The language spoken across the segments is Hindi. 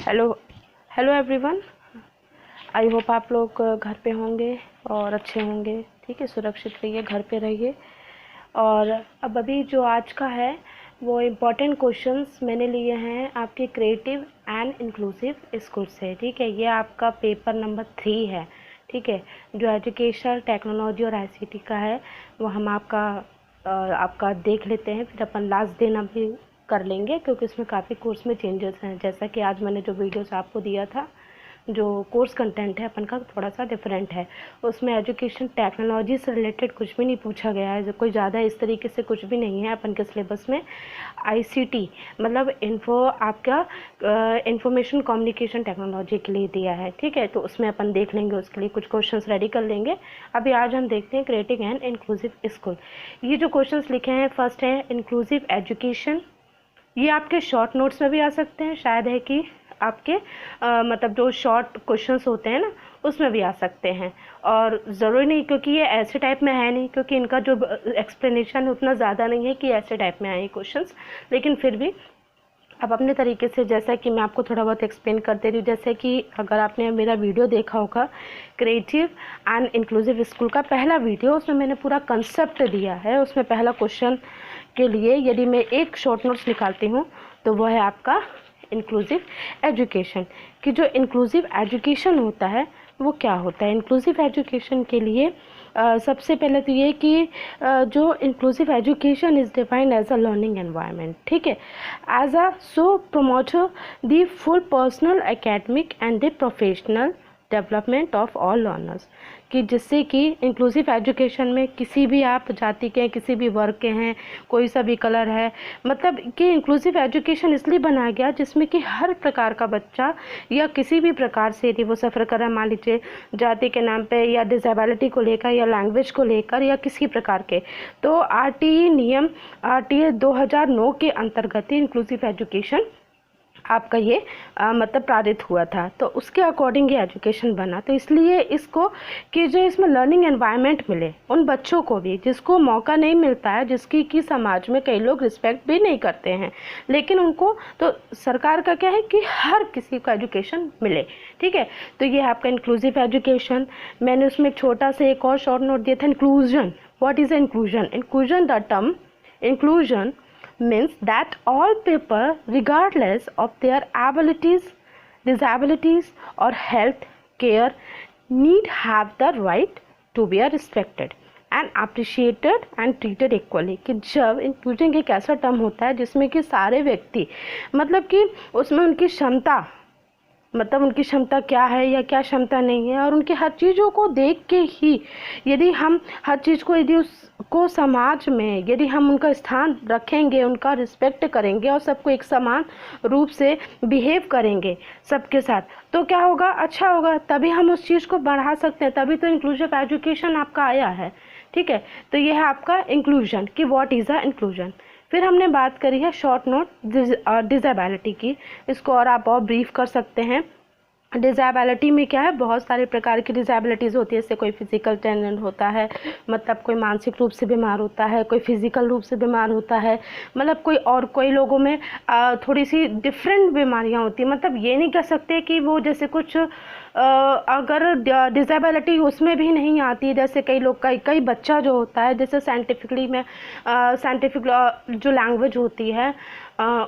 Hello hello everyone. I hope आप लोग घर पे होंगे और अच्छे होंगे। ठीक है, सुरक्षित रहिए, घर पे रहिए। और अब अभी जो आज का है वो इम्पॉर्टेंट क्वेश्चंस मैंने लिए हैं आपके क्रिएटिव एंड इंक्लूसिव स्कूल से। ठीक है, ये आपका पेपर नंबर 3 है। ठीक है, जो एजुकेशन टेक्नोलॉजी और आईसीटी का है वो हम आपका देख लेते हैं, फिर अपन लास्ट दिन अभी कर लेंगे क्योंकि इसमें काफ़ी कोर्स में चेंजेस हैं। जैसा कि आज मैंने जो वीडियोस आपको दिया था, जो कोर्स कंटेंट है अपन का थोड़ा सा डिफरेंट है। उसमें एजुकेशन टेक्नोलॉजी से रिलेटेड कुछ भी नहीं पूछा गया है, जो कोई ज़्यादा इस तरीके से कुछ भी नहीं है अपन के सिलेबस में। आईसीटी मतलब आपका इंफॉर्मेशन कम्युनिकेशन टेक्नोलॉजी के लिए दिया है। ठीक है, तो उसमें अपन देख लेंगे, उसके लिए कुछ क्वेश्चंस रेडी कर लेंगे। अभी आज हम देखते हैं क्रिएटिव एंड इंक्लूसिव स्कूल। ये जो क्वेश्चंस लिखे हैं, फर्स्ट है इंक्लूसिव एजुकेशन। ये आपके शॉर्ट नोट्स में भी आ सकते हैं, शायद है कि आपके मतलब जो शॉर्ट क्वेश्चंस होते हैं ना उसमें भी आ सकते हैं। और ज़रूरी नहीं, क्योंकि ये ऐसे टाइप में है नहीं, क्योंकि इनका जो एक्सप्लेनेशन उतना ज़्यादा नहीं है कि ऐसे टाइप में आए क्वेश्चंस। लेकिन फिर भी अब अपने तरीके से, जैसा कि मैं आपको थोड़ा बहुत एक्सप्लेन कर दे रही हूँ। जैसे कि अगर आपने मेरा वीडियो देखा होगा क्रिएटिव एंड इंक्लूसिव स्कूल का पहला वीडियो, उसमें मैंने पूरा कंसेप्ट दिया है। उसमें पहला क्वेश्चन के लिए यदि मैं एक शॉर्ट नोट्स निकालती हूँ तो वह है आपका इंक्लूसिव एजुकेशन। कि जो इंक्लूसिव एजुकेशन होता है वो क्या होता है। इंक्लूसिव एजुकेशन के लिए सबसे पहले तो ये कि जो inclusive education is defined as a learning environment. ठीक है, as a so promote the full personal academic and the professional development of all learners. कि जिससे कि इंक्लूसिव एजुकेशन में किसी भी आप जाति के हैं, किसी भी वर्ग के हैं, कोई सा भी कलर है, मतलब कि इंक्लूसिव एजुकेशन इसलिए बनाया गया जिसमें कि हर प्रकार का बच्चा या किसी भी प्रकार से यदि वो सफ़र कर रहा है, मान लीजिए जाति के नाम पे या डिसेबिलिटी को लेकर या लैंग्वेज को लेकर या किसी प्रकार के, तो आरटीए 2009 के अंतर्गत इंक्लूसिव एजुकेशन आपका ये मतलब पारित हुआ था। तो उसके अकॉर्डिंग ये एजुकेशन बना। तो इसलिए इसको कि जो इसमें लर्निंग एनवायरनमेंट मिले उन बच्चों को भी जिसको मौका नहीं मिलता है, जिसकी कि समाज में कई लोग रिस्पेक्ट भी नहीं करते हैं, लेकिन उनको तो सरकार का क्या है कि हर किसी को एजुकेशन मिले। ठीक है, तो ये है आपका इंक्लूसिव एजुकेशन। मैंने उसमें एक छोटा सा एक और शॉर्ट नोट दिया था, inclusion. What is inclusion? Inclusion, the term inclusion means that all people regardless of their abilities, disabilities or health care need have the right to be respected and appreciated and treated equally। कि जब इंक्लूजन एक ऐसा टर्म होता है जिसमें कि सारे व्यक्ति, मतलब कि उसमें उनकी क्षमता, मतलब उनकी क्षमता क्या है या क्या क्षमता नहीं है, और उनकी हर चीज़ों को देख के ही यदि हम हर चीज़ को, यदि उसको समाज में यदि हम उनका स्थान रखेंगे, उनका रिस्पेक्ट करेंगे और सबको एक समान रूप से बिहेव करेंगे सबके साथ, तो क्या होगा? अच्छा होगा। तभी हम उस चीज़ को बढ़ा सकते हैं, तभी तो इंक्लूसिव एजुकेशन आपका आया है। ठीक है, तो यह है आपका इंक्लूजन कि व्हाट इज़ अ इंक्लूजन। फिर हमने बात करी है शॉर्ट नोट डिसेबिलिटी की। इसको और आप और ब्रीफ कर सकते हैं। डिसेबिलिटी में क्या है, बहुत सारे प्रकार की डिसेबिलिटीज़ होती है। जैसे कोई फिजिकल टैलेंट होता है, मतलब कोई मानसिक रूप से बीमार होता है, कोई फिजिकल रूप से बीमार होता है, मतलब कोई लोगों में थोड़ी सी डिफरेंट बीमारियां होती हैं। मतलब ये नहीं कह सकते कि वो जैसे कुछ अगर डिसेबिलिटी उसमें भी नहीं आती। जैसे कई बच्चा जो होता है, जैसे साइंटिफिक जो लैंग्वेज होती है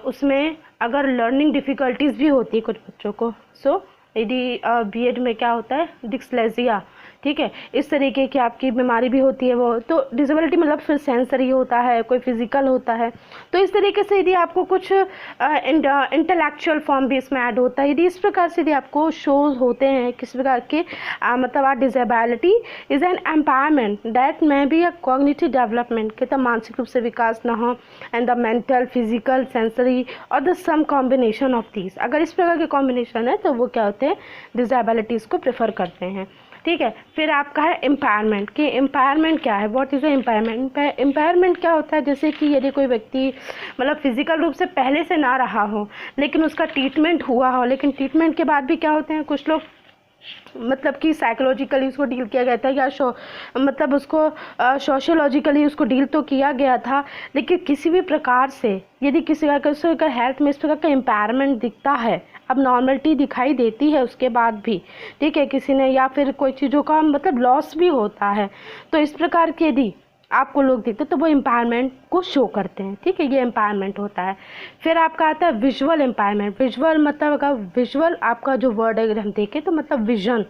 उसमें अगर लर्निंग डिफ़िकल्टीज़ भी होती है कुछ बच्चों को। सो यदि बीएड में क्या होता है, डिस्लेक्सिया। ठीक है, इस तरीके की आपकी बीमारी भी होती है। वो तो डिसेबिलिटी मतलब फिर सेंसरी होता है, कोई फिजिकल होता है। तो इस तरीके से यदि आपको कुछ इंटेलेक्चुअल फॉर्म भी इसमें ऐड होता है, यदि इस प्रकार से यदि आपको शोज होते हैं किस प्रकार के मतलब are disability is an empowerment that may be a cognitive development, कि तब मानसिक रूप से विकास ना हो, and the mental, physical, sensory और the sum combination of these. अगर इस प्रकार के कॉम्बिनेशन है तो वो क्या होते हैं, डिसेबिलिटीज़ को प्रेफर करते हैं। ठीक है, फिर आपका है एम्पावरमेंट। कि एम्पावरमेंट क्या है, what is a empowerment. Empowerment क्या होता है, जैसे कि यदि कोई व्यक्ति मतलब फिजिकल रूप से पहले से ना रहा हो, लेकिन उसका ट्रीटमेंट हुआ हो, लेकिन ट्रीटमेंट के बाद भी क्या होते हैं, कुछ लोग मतलब कि साइकोलॉजिकली उसको डील किया गया था, या मतलब उसको सोशियोलॉजिकली उसको डील तो किया गया था, लेकिन किसी भी प्रकार से यदि किसी का हेल्थ में इस प्रकार का इम्पेयरमेंट दिखता है, अब नॉर्मलिटी दिखाई देती है उसके बाद भी, ठीक है, किसी ने या फिर कोई चीज़ों का मतलब लॉस भी होता है, तो इस प्रकार के यदि आपको लोग दिखते तो वो एम्पावरमेंट को शो करते हैं, ठीक है, ये एम्पावरमेंट होता है। फिर आपका आता है विजुअल एम्पावरमेंट। विजुअल मतलब अगर विजुअल आपका जो वर्ड अगर हम देखें तो मतलब विजन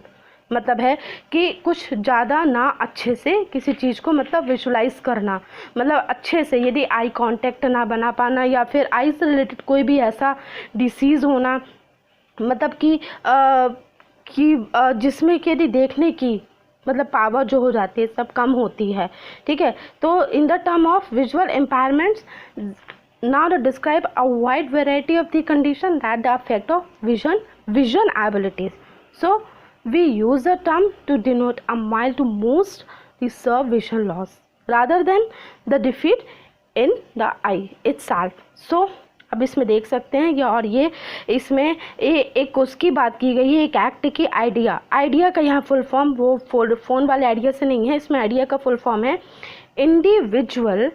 मतलब है कि कुछ ज़्यादा ना अच्छे से किसी चीज़ को मतलब विजुलाइज करना, मतलब अच्छे से, यदि आई कांटेक्ट ना बना पाना या फिर आई से रिलेटेड कोई भी ऐसा डिसीज़ होना, मतलब कि जिसमें कि यदि देखने की मतलब पावर जो हो जाती है सब कम होती है, ठीक है। तो in the term of visual empowerments now to describe a wide variety of the condition that the effect of vision abilities. So we use the term to denote a mild to most severe vision loss rather than the defeat in the eye itself. So अब इसमें देख सकते हैं ये, और ये इसमें एक उसकी बात की गई है, एक एक्ट की आइडिया का यहाँ फुल फॉर्म वो फ़ोन वाले आइडिया से नहीं है, इसमें आइडिया का फुल फॉर्म है individual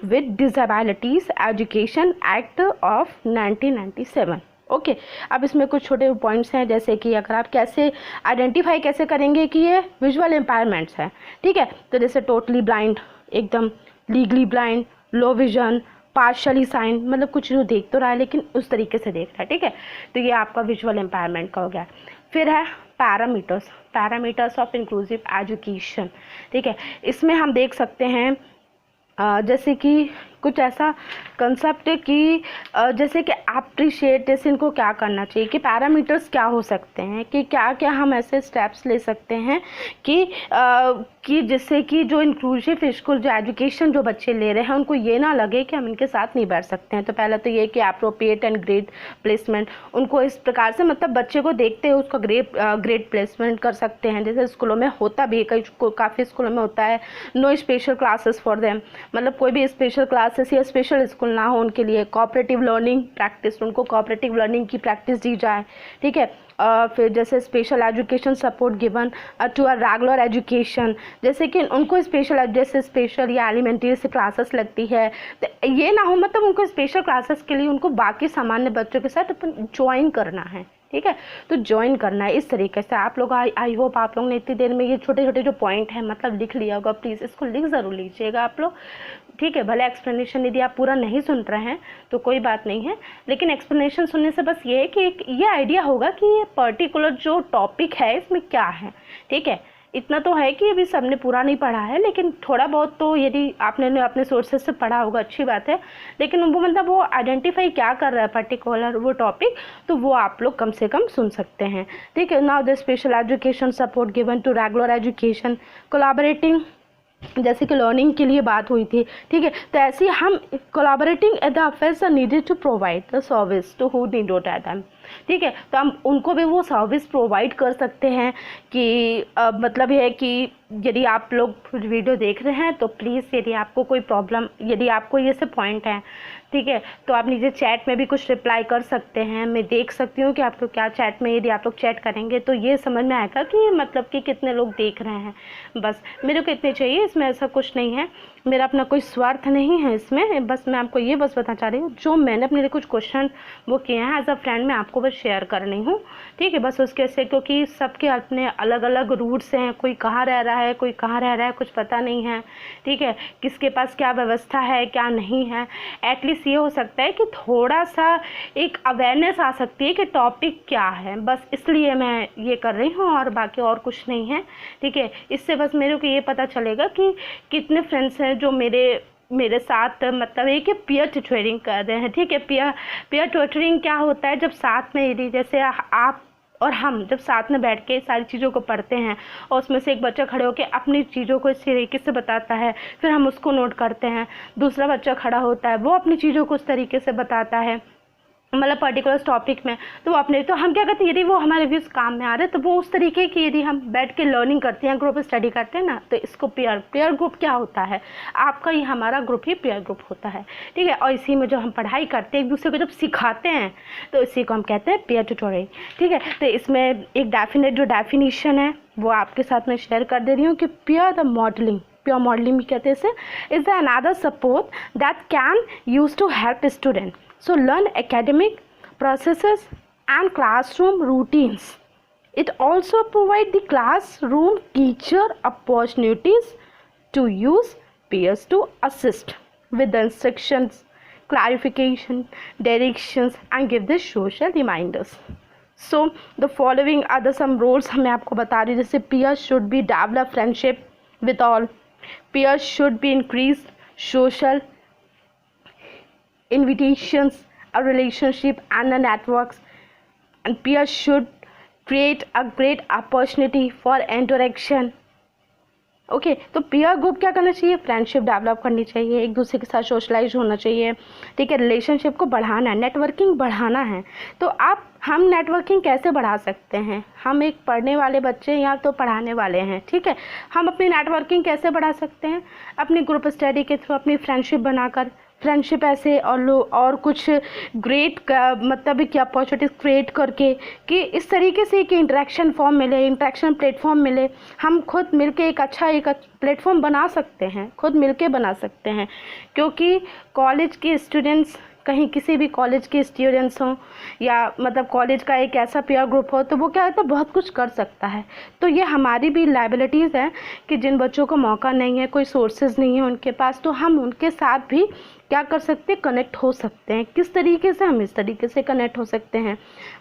with disabilities education act of 1997। Okay, अब इसमें कुछ छोटे पॉइंट्स हैं, जैसे कि अगर आप कैसे आइडेंटिफाई कैसे करेंगे कि ये विजुअल एम्पावरमेंट्स है, ठीक है, तो जैसे टोटली ब्लाइंड, एकदम legally blind, low vision, partially sign, मतलब कुछ जो देख तो रहा है लेकिन उस तरीके से देख रहा है, ठीक है, तो ये आपका विजुअल एम्पावरमेंट का हो गया। फिर है पैरामीटर्स ऑफ इंक्लूसिव एजुकेशन, ठीक है, इसमें हम देख सकते हैं जैसे कि कुछ ऐसा कंसेप्ट है कि जैसे कि अप्रिशिएट, जैसे इनको क्या करना चाहिए, कि पैरामीटर्स क्या हो सकते हैं, कि क्या क्या हम ऐसे स्टेप्स ले सकते हैं कि जिससे कि जो इंक्लूसिव स्कूल जो एजुकेशन जो बच्चे ले रहे हैं उनको ये ना लगे कि हम इनके साथ नहीं बैठ सकते हैं। तो पहला तो ये कि अप्रोप्रिएट एंड ग्रेड प्लेसमेंट, उनको इस प्रकार से मतलब बच्चे को देखते हुए उसका ग्रेड प्लेसमेंट कर सकते हैं, जैसे स्कूलों में होता भी है, काफ़ी स्कूलों में होता है no special classes for them, मतलब कोई भी स्पेशल क्लासेस या स्पेशल स्कूल ना हो उनके लिए, कोऑपरेटिव लर्निंग प्रैक्टिस, उनको कोऑपरेटिव लर्निंग की प्रैक्टिस दी जाए, ठीक है। फिर जैसे special education support given to a regular education, जैसे कि उनको स्पेशल या एलिमेंट्री से क्लासेस लगती है, तो ये ना हो मतलब उनको स्पेशल क्लासेस के लिए उनको बाकी सामान्य बच्चों के साथ ज्वाइन करना है, ठीक है, तो ज्वाइन करना है। इस तरीके से आप लोग आई होप आप लोग ने इतनी देर में ये छोटे छोटे जो पॉइंट हैं मतलब लिख लिया होगा, प्लीज़ इसको लिख ज़रूर लीजिएगा आप लोग, ठीक है। भले एक्सप्लेनेशन यदि आप पूरा नहीं सुन रहे हैं तो कोई बात नहीं है, लेकिन एक्सप्लेनेशन सुनने से बस ये है कि एक ये आइडिया होगा कि ये पर्टिकुलर जो टॉपिक है इसमें क्या है, ठीक है। इतना तो है कि अभी सबने पूरा नहीं पढ़ा है, लेकिन थोड़ा बहुत तो यदि आपने अपने सोर्सेज से पढ़ा होगा अच्छी बात है, लेकिन वो मतलब वो आइडेंटिफाई क्या कर रहा है पर्टिकुलर वो टॉपिक, तो वो आप लोग कम से कम सुन सकते हैं, ठीक है। Now the special education support given to regular education collaborating, जैसे कि लर्निंग के लिए बात हुई थी, ठीक है, तो ऐसे हम collaborating at the affairs are needed to provide the service to who need at them, ठीक है, तो हम उनको भी वो सर्विस प्रोवाइड कर सकते हैं कि मतलब ये है कि यदि आप लोग वीडियो देख रहे हैं तो प्लीज़ यदि आपको कोई प्रॉब्लम, यदि आपको ये से पॉइंट हैं, ठीक है, तो आप नीचे चैट में भी कुछ रिप्लाई कर सकते हैं, मैं देख सकती हूँ कि आपको क्या चैट में, यदि आप लोग चैट करेंगे तो ये समझ में आएगा कि मतलब कि कितने लोग देख रहे हैं। बस मेरे को इतने चाहिए, इसमें ऐसा कुछ नहीं है, मेरा अपना कोई स्वार्थ नहीं है इसमें, बस मैं आपको ये बस बताना चाह रही हूँ जो मैंने अपने लिए कुछ क्वेश्चन वो किए हैं एज अ फ्रेंड मैं आपको बस शेयर कर रही हूँ, ठीक है, बस उसके से, क्योंकि सबके अपने अलग अलग रूट्स हैं, कोई कहाँ रह रहा है कोई कहाँ रह रहा है कुछ पता नहीं है, ठीक है, किसके पास क्या व्यवस्था है क्या नहीं है, एटलीस्ट ये हो सकता है कि थोड़ा सा एक अवेयरनेस आ सकती है कि टॉपिक क्या है, बस इसलिए मैं ये कर रही हूँ और बाकी और कुछ नहीं है, ठीक है। इससे बस मेरे को ये पता चलेगा कि कितने फ्रेंड्स हैं जो मेरे साथ मतलब एक पीयर ट्यूटरिंग कर रहे हैं, ठीक है। पीयर ट्यूटरिंग क्या होता है, जब साथ में यदि जैसे आप और हम जब साथ में बैठ के सारी चीज़ों को पढ़ते हैं और उसमें से एक बच्चा खड़े होकर अपनी चीज़ों को इस तरीके से बताता है, फिर हम उसको नोट करते हैं, दूसरा बच्चा खड़ा होता है वो अपनी चीज़ों को उस तरीके से बताता है, मतलब पर्टिकुलर टॉपिक में, तो वो अपने, तो हम क्या करते हैं, यदि वो हमारे व्यूज़ काम में आ रहे हैं तो वो उस तरीके की, यदि हम बैठ के लर्निंग करते हैं, ग्रुप स्टडी करते हैं ना, तो इसको पेयर ग्रुप क्या होता है, आपका ही हमारा ग्रुप ही पेयर ग्रुप होता है, ठीक है। और इसी में जब हम पढ़ाई करते हैं, एक दूसरे को जब सिखाते हैं, तो इसी को हम कहते हैं पेयर ट्यूटोरियल, ठीक है। तो इसमें एक डेफिनेशन है वो आपके साथ में शेयर कर दे रही हूँ कि प्योर मॉडलिंग कहते हैं इसे, is the another support that can use to help student so learn academic processes and classroom routines. It also provide the classroom teacher opportunities to use peers to assist with the instructions, clarification, directions and give the social reminders. So the following are the some roles हमें आपको बता रही, जैसे peers should be develop friendship with all, peers should be increase social invitations, a relationship and a networks, and peers should create a great opportunity for interaction. Okay तो पेयर ग्रुप क्या करना चाहिए, फ्रेंडशिप डेवलप करनी चाहिए, एक दूसरे के साथ सोशलाइज होना चाहिए, ठीक है, रिलेशनशिप को बढ़ाना है, नेटवर्किंग बढ़ाना है। तो हम नेटवर्किंग कैसे बढ़ा सकते हैं, हम एक पढ़ने वाले बच्चे या तो पढ़ाने वाले हैं, ठीक है, हम अपनी नेटवर्किंग कैसे बढ़ा सकते हैं, अपनी ग्रुप स्टडी के थ्रू, अपनी फ्रेंडशिप बनाकर, फ्रेंडशिप ऐसे और कुछ ग्रेट का मतलब कि अपॉर्चुनिटीज़ क्रिएट करके, कि इस तरीके से कि इंटरेक्शन फॉर्म मिले, इंटरेक्शन प्लेटफॉर्म मिले, हम खुद मिलके एक प्लेटफॉर्म बना सकते हैं, खुद मिलके बना सकते हैं। क्योंकि कॉलेज के स्टूडेंट्स, कहीं किसी भी कॉलेज के स्टूडेंट्स हों या मतलब कॉलेज का एक ऐसा पेयर ग्रुप हो, तो वो क्या होता है, बहुत कुछ कर सकता है। तो ये हमारी भी लायबिलिटीज़ है कि जिन बच्चों को मौका नहीं है, कोई सोर्सेज नहीं है उनके पास, तो हम उनके साथ भी क्या कर सकते हैं, कनेक्ट हो सकते हैं। किस तरीके से, हम इस तरीके से कनेक्ट हो सकते हैं,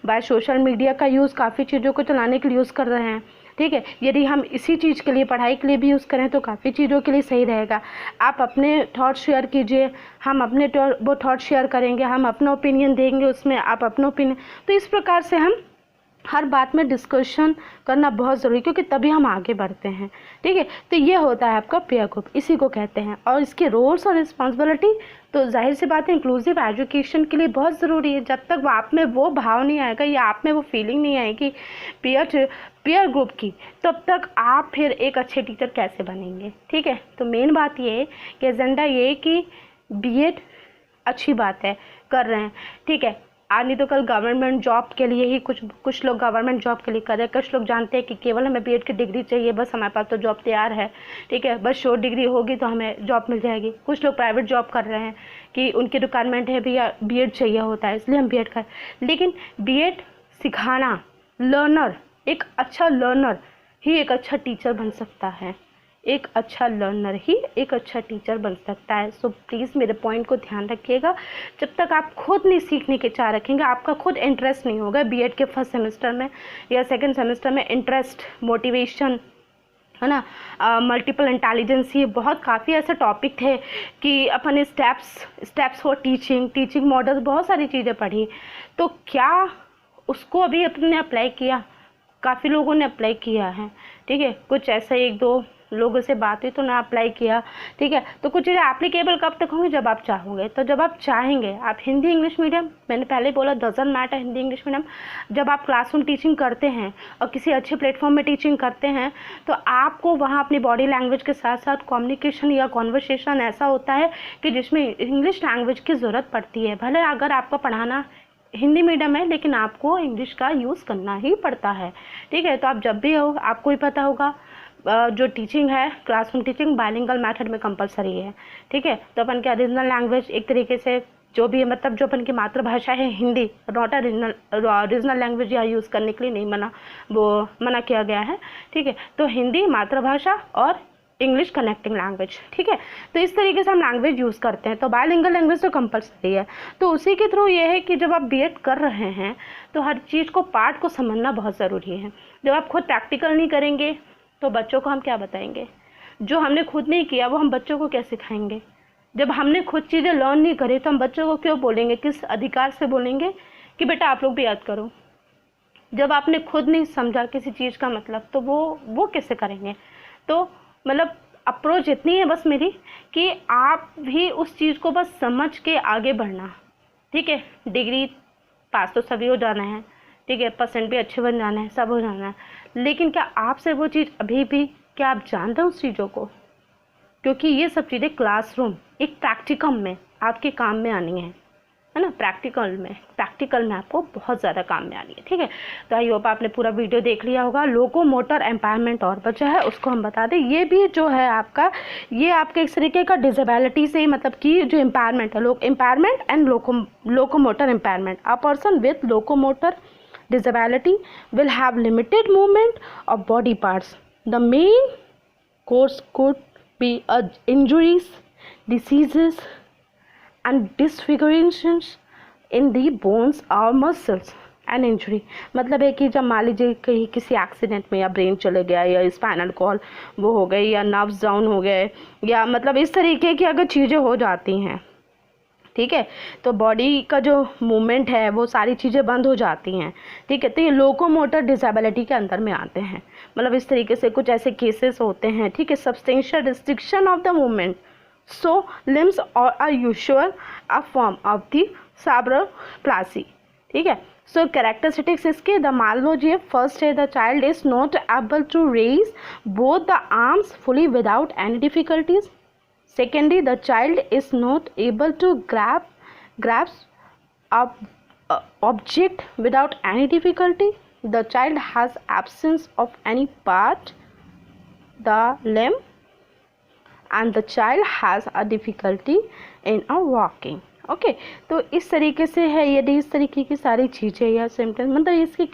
बाय सोशल मीडिया का यूज़ काफ़ी चीज़ों को चलाने के लिए यूज़ कर रहे हैं, ठीक है। यदि हम इसी चीज़ के लिए, पढ़ाई के लिए भी यूज़ करें तो काफ़ी चीज़ों के लिए सही रहेगा। आप अपने थॉट शेयर कीजिए, हम अपने वो थॉट शेयर करेंगे, हम अपना ओपिनियन देंगे, उसमें आप अपना ओपिनियन, तो इस प्रकार से हम हर बात में डिस्कशन करना बहुत ज़रूरी, क्योंकि तभी हम आगे बढ़ते हैं, ठीक है। तो ये होता है आपका पेयर ग्रुप, इसी को कहते हैं। और इसके रोल्स और रिस्पॉन्सिबिलिटी तो जाहिर सी बात है इंक्लूसिव एजुकेशन के लिए बहुत ज़रूरी है। जब तक आप में वो भाव नहीं आएगा या आप में वो फीलिंग नहीं आएगी पेयर ग्रुप की, तब तक आप फिर एक अच्छे टीचर कैसे बनेंगे, ठीक है। तो मेन बात ये है कि एजेंडा ये कि बीएड अच्छी बात है कर रहे हैं, ठीक है। आज नहीं तो कल गवर्नमेंट जॉब के लिए ही कुछ लोग गवर्नमेंट जॉब के लिए कर रहे हैं। कुछ लोग जानते हैं कि केवल हमें बीएड की डिग्री चाहिए, बस हमारे पास तो जॉब तैयार है, ठीक है, बस शॉर्ट डिग्री होगी तो हमें जॉब मिल जाएगी। कुछ लोग प्राइवेट जॉब कर रहे हैं कि उनकी रिक्वायरमेंट है भैया बीएड चाहिए होता है, इसलिए हम बीएड कर, लेकिन बीएड सिखाना, लर्नर, एक अच्छा लर्नर ही एक अच्छा टीचर बन सकता है, एक अच्छा लर्नर ही एक अच्छा टीचर बन सकता है। सो प्लीज़ मेरे पॉइंट को ध्यान रखिएगा। जब तक आप खुद नहीं सीखने के चाह रखेंगे, आपका खुद इंटरेस्ट नहीं होगा बीएड के फर्स्ट सेमेस्टर में या सेकंड सेमेस्टर में, इंटरेस्ट, मोटिवेशन, है ना, मल्टीपल इंटेलिजेंस, ये बहुत काफ़ी ऐसे टॉपिक थे कि अपन स्टेप्स फॉर टीचिंग मॉडल्स, बहुत सारी चीज़ें पढ़ी। तो क्या उसको अभी अपने अप्लाई किया? काफ़ी लोगों ने अप्लाई किया है, ठीक है, कुछ ऐसे एक दो लोगों से बात हुई तो ना अप्लाई किया, ठीक है। तो कुछ चीज़ें एप्लीकेबल कब तक होंगी, जब आप चाहोगे। तो जब आप चाहेंगे, आप हिंदी इंग्लिश मीडियम, मैंने पहले बोला doesn't matter Hindi English medium, जब आप क्लासरूम टीचिंग करते हैं और किसी अच्छे प्लेटफॉर्म में टीचिंग करते हैं, तो आपको वहाँ अपनी बॉडी लैंग्वेज के साथ साथ कम्युनिकेशन या कॉन्वर्सेशन ऐसा होता है कि जिसमें इंग्लिश लैंग्वेज की ज़रूरत पड़ती है। भले अगर आपका पढ़ाना हिंदी मीडियम है, लेकिन आपको इंग्लिश का यूज़ करना ही पड़ता है, ठीक है। तो आप जब भी हो, आपको ही पता होगा, जो टीचिंग है, क्लासरूम टीचिंग बाइलिंगुअल मेथड में कंपलसरी है, ठीक है। तो अपन के ओरिजिनल लैंग्वेज एक तरीके से जो भी है, मतलब जो अपन की मातृभाषा है हिंदी, नॉट ओरिजिनल लैंग्वेज या यूज़ करने के लिए नहीं मना किया गया है, ठीक है। तो हिंदी मातृभाषा और इंग्लिश कनेक्टिंग लैंग्वेज, ठीक है। तो इस तरीके से हम लैंग्वेज यूज़ करते हैं। तो बाइलिंगुअल लैंग्वेज तो कंपलसरी है। तो उसी के थ्रू ये है कि जब आप बीएड कर रहे हैं तो हर चीज़ को, पार्ट को समझना बहुत ज़रूरी है। जब आप खुद प्रैक्टिकल नहीं करेंगे तो बच्चों को हम क्या बताएंगे? जो हमने खुद नहीं किया वो हम बच्चों को क्या सिखाएंगे? जब हमने खुद चीज़ें लर्न नहीं करी तो हम बच्चों को क्यों बोलेंगे, किस अधिकार से बोलेंगे कि बेटा आप लोग भी याद करो? जब आपने खुद नहीं समझा किसी चीज़ का मतलब, तो वो कैसे करेंगे? तो मतलब अप्रोच इतनी है बस मेरी कि आप भी उस चीज़ को बस समझ के आगे बढ़ना, ठीक है। डिग्री पास तो सभी हो जाना है, ठीक है, परसेंट भी अच्छे बन जाना है, सब हो जाना है, लेकिन क्या आपसे वो चीज़ अभी भी, क्या आप जानते हो उस चीज़ों को? क्योंकि ये सब चीज़ें क्लासरूम एक प्रैक्टिकम में आपके काम में आनी है ना, प्रैक्टिकल में आपको बहुत ज़्यादा काम में आनी है, ठीक है। तो आई होप आपने पूरा वीडियो देख लिया होगा। लोकोमोटर एम्पावरमेंट और बचा है, उसको हम बता दें, ये भी जो है आपका, ये आपके एक तरीके का डिसेबिलिटी से, मतलब कि जो एम्पावरमेंट है, empowerment and locomotor empowerment, a person with locomotor disability will have limited movement of body parts. The main cause could be injuries, diseases and disfigurations in the bones or muscles and injury। मतलब है कि जब मान लीजिए कहीं किसी एक्सीडेंट में या ब्रेन चले गया या स्पाइनल कॉल वो हो गई या नर्व्स डाउन हो गए या मतलब इस तरीके की अगर चीज़ें हो जाती हैं, ठीक है, तो बॉडी का जो मूवमेंट है वो सारी चीज़ें बंद हो जाती हैं, ठीक है, तो ये लोकोमोटर डिसेबिलिटी के अंदर में आते हैं। मतलब इस तरीके से कुछ ऐसे केसेस होते हैं, ठीक है, substantial restriction of the movement, so limbs और are usual a form of the cerebral palsy, ठीक है। सो कैरेक्टरिस्टिक्स इसके, द मान लो जी फर्स्ट है, the child is not able to raise both the arms fully without any difficulties. Secondly, the child is not able to grasp a object without any difficulty. The child has absence of any part, the limb, and the child has a difficulty in a walking. Okay, तो इस तरीके से है, यदि इस तरीके की सारी चीज़ें या सिम्टम्स, मतलब इसकी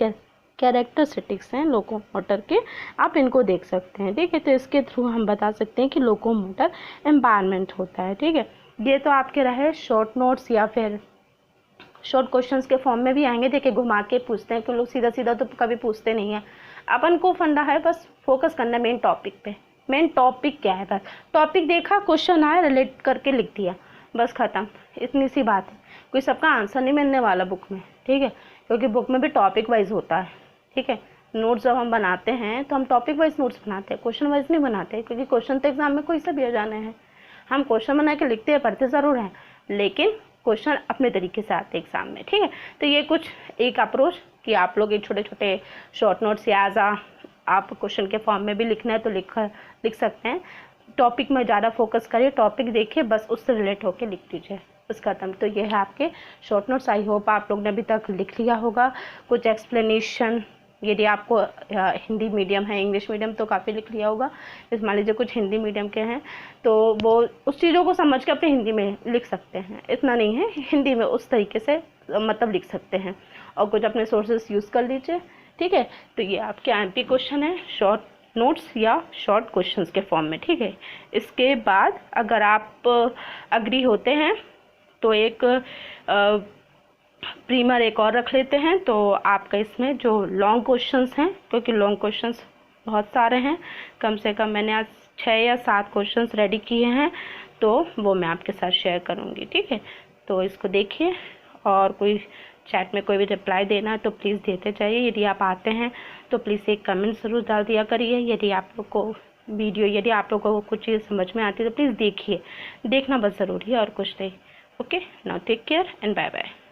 कैरेक्टरिस्टिक्स हैं लोकोमोटर के, आप इनको देख सकते हैं, ठीक है। तो इसके थ्रू हम बता सकते हैं कि लोकोमोटर एम्पावरमेंट होता है, ठीक है। ये तो आपके रहे शॉर्ट नोट्स या फिर शॉर्ट क्वेश्चंस के फॉर्म में भी आएंगे, देखिए घुमा के पूछते हैं, क्योंकि लोग सीधा सीधा तो कभी पूछते नहीं है। अपन को फंडा है बस फोकस करना मेन टॉपिक पे, मेन टॉपिक क्या है, बस टॉपिक देखा, क्वेश्चन आया, रिलेट करके लिख दिया, बस ख़त्म, इतनी सी बात है। कोई सबका आंसर नहीं मिलने वाला बुक में, ठीक है, क्योंकि बुक में भी टॉपिक वाइज होता है, ठीक है। नोट्स जब हम बनाते हैं तो हम टॉपिक वाइज नोट्स बनाते हैं, क्वेश्चन वाइज नहीं बनाते, क्योंकि क्वेश्चन तो एग्जाम में कोई सा भी आ जाने हैं। हम क्वेश्चन बना के लिखते हैं, पढ़ते ज़रूर हैं, लेकिन क्वेश्चन अपने तरीके से आते हैं एग्जाम में, ठीक है। तो ये कुछ एक अप्रोच कि आप लोग ये छोटे छोटे शॉर्ट नोट्स या एज आप क्वेश्चन के फॉर्म में भी लिखना है तो लिख सकते हैं। टॉपिक में ज़्यादा फोकस करिए, टॉपिक देखिए, बस उससे रिलेट होकर लिख दीजिए, बस खत्म। तो ये है आपके शॉर्ट नोट्स। आई होप आप लोग ने अभी तक लिख लिया होगा। कुछ एक्सप्लेनेशन, यदि आपको हिंदी मीडियम है, इंग्लिश मीडियम तो काफ़ी लिख लिया होगा। इस मान लीजिए कुछ हिंदी मीडियम के हैं तो वो उस चीज़ों को समझ के अपने हिंदी में लिख सकते हैं, इतना नहीं है, हिंदी में उस तरीके से मतलब लिख सकते हैं, और कुछ अपने सोर्सेस यूज़ कर लीजिए, ठीक है। तो ये आपके एमपी क्वेश्चन है शॉर्ट नोट्स या शॉर्ट क्वेश्चंस के फॉर्म में, ठीक है। इसके बाद अगर आप अग्री होते हैं तो एक प्रीमर एक और रख लेते हैं, तो आपका इसमें जो लॉन्ग क्वेश्चंस हैं, क्योंकि लॉन्ग क्वेश्चंस बहुत सारे हैं, कम से कम मैंने आज 6 या 7 क्वेश्चंस रेडी किए हैं, तो वो मैं आपके साथ शेयर करूँगी, ठीक है। तो इसको देखिए, और कोई चैट में कोई भी रिप्लाई देना है तो प्लीज़ देते जाइए। यदि आप आते हैं तो प्लीज़ एक कमेंट ज़रूर डाल दिया करिए। यदि आप लोग को वीडियो, यदि आप लोगों को कुछ चीज़ समझ में आती है तो प्लीज़ देखिए, देखना बस ज़रूरी है और कुछ नहीं। Okay, now take care and bye bye.